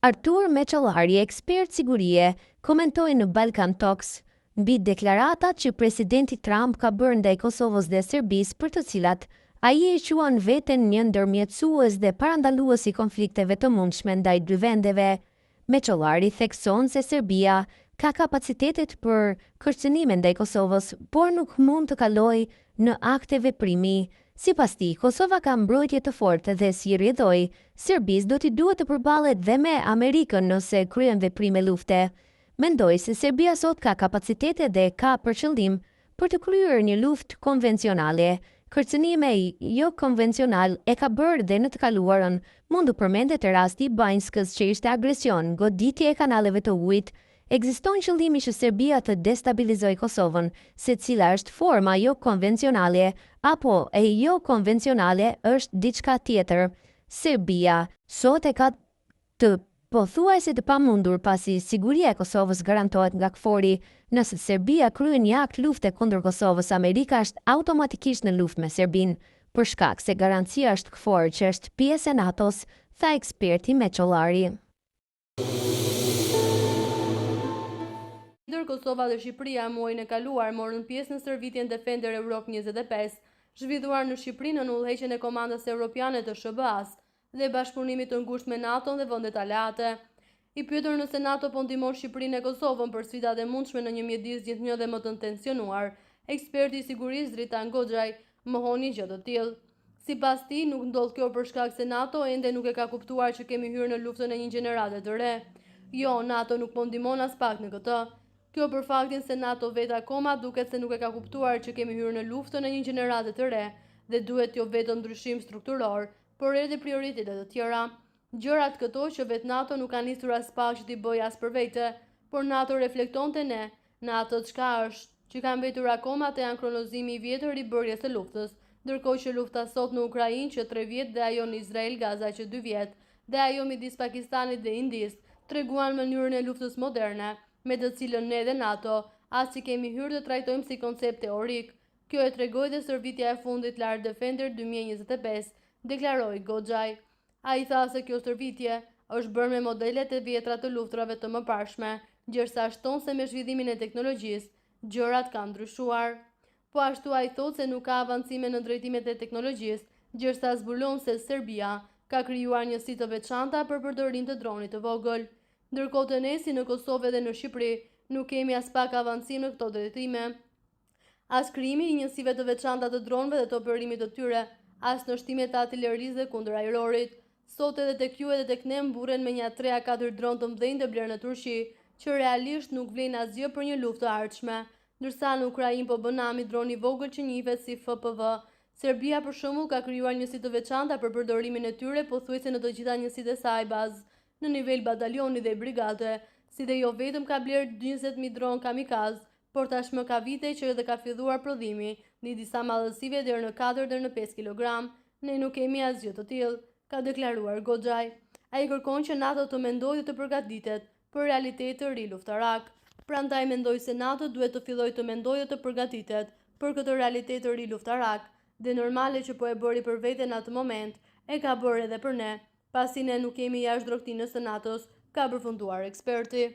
Artur Meçallari, ekspert sigurie, komentoi në Balkan Talks mbi deklaratat që presidenti Trump ka bërë ndaj Kosovës dhe Serbisë, për të cilat ai e quan veten një ndërmjetësues dhe parandalues i konflikteve të mundshme ndaj dy vendeve. Meçallari thekson se Serbia ka kapacitetet për kërcënime ndaj Kosovës, por nuk mund të kalojë në akte veprimi. Sipas tij, Kosova ka mbrojtje të fortë dhe si rrjedhoi, Serbisë do t'i duhet të përballet dhe me Amerikën nëse kryen veprime lufte. Mendoi se Serbia sot ka kapacitete dhe ka për qëllim për të kryer një luftë konvencionale. Kërcënime jo konvencional e ka bërë dhe në të kaluarën, mund të përmendet rasti i Banjskës që ishte agresion, goditje e kanaleve të ujit. Ekziston qëllimi që Serbia të destabilizojë Kosovën, se cila është forma jo konvencionale, apo e jo konvencionale është diçka tjetër. Serbia sot e ka të pothuajse të pamundur pasi siguria e Kosovës garantohet nga KFOR-i. Nëse Serbia kryen një akt lufte kundër Kosovës, Amerika është automatikisht në luftë me Serbinë, për shkak se garancia është KFOR që është pjesë e NATO-s, tha eksperti Meçallari. Kosova dhe Shqipëria muajin e kaluar morën pjesë në stërvitjen Defender Europe 25, zhvilluar në Shqipëri në udhëheqjen e Komandës Evropiane të SBA-s dhe bashkëpunimit të ngushtë me NATO-n dhe vendet aleate. I pyetur nëse NATO po ndihmon Shqipërinë e Kosovën për sfidat e mundshme në një mjedis gjithnjë dhe më të tensionuar, eksperti i sigurisë Dritan Goxhaj mohoni gjë të tillë. Sipas tij, nuk ndodh kjo për shkak se NATO ende nuk e ka kuptuar që kemi hyrë në luftën e një gjenerate të re. Jo, NATO nuk po ndihmon as pak në këtë. Kjo për faktin se NATO vetë akoma duket se nuk e ka kuptuar që kemi hyrë në luftën e një gjenerate të re dhe duhet jo vetëm ndryshim strukturor, por edhe prioritete të tjera. Gjërat këto që vetë NATO nuk ka nisur as pak që t'i bëjë as për vete, por NATO reflektonte ne në atë çka është, që ka mbetur akoma te ankronozimi i vjetër i bërjes së luftës, ndërkohë që lufta sot në Ukrainë që 3 vjet dhe ajo në Izrael Gaza që 2 vjet, dhe ajo midis Pakistanit dhe Indisë treguan mënyrën e luftës moderne, me të cilën ne dhe NATO as që kemi hyrë të trajtojmë si koncept teorik. Kjo e tregoi dhe stërvitja e fundit Lar Defender 2025, deklaroi Goxhaj. Ai tha se kjo stërvitje është bërë me modelet e vjetra të luftrave të mëparshme, ndërsa shton se me zhvillimin e teknologjisë, gjërat kanë ndryshuar. Po ashtu ai thotë se nuk ka avancime në drejtimet e teknologjisë, ndërsa zbulon se Serbia ka krijuar njësi të veçanta për përdorim të dronit të vogël. Ndërkohë të ne si në Kosovë dhe në Shqipëri nuk kemi as pak avancim në këto drejtime. As krijimi i njësive të veçanta të dronëve dhe të operimit të tyre, as në shtimet të artillerisë dhe kundër ajrorit. Sot edhe tek ju edhe tek ne mburren me një 3 a 4 dronë të mëdhenj të blerë në Turqi, që realisht nuk vlen asgjë për një luftë të ardhshme, ndërsa në Ukrainë po bën nami droni i vogël që njihet si FPV. Serbia për shembull ka krijuar njësi të veçanta për përdorimin e tyre pothuajse në të gjitha njësitë e saj bazë, në nivel batalioni dhe brigade, si dhe jo vetëm ka blerë 20.000 dronë kamikaz, por tashmë ka vite që edhe ka filluar prodhimi në disa madhësive deri në 4 deri në 5 kg. Ne nuk kemi asgjë të tillë, ka deklaruar Goxhaj. Ai kërkon që NATO të mendojë dhe të përgatitet për realitet të ri luftarak. Prandaj mendoi se NATO duhet të fillojë të mendojë dhe të përgatitet për këtë realitet të ri luftarak, dhe normale që po e bëri për veten në atë moment, e ka bërë edhe për ne, pasi ne nuk kemi jashtë doktinës së NATO-s, ka përfunduar eksperti.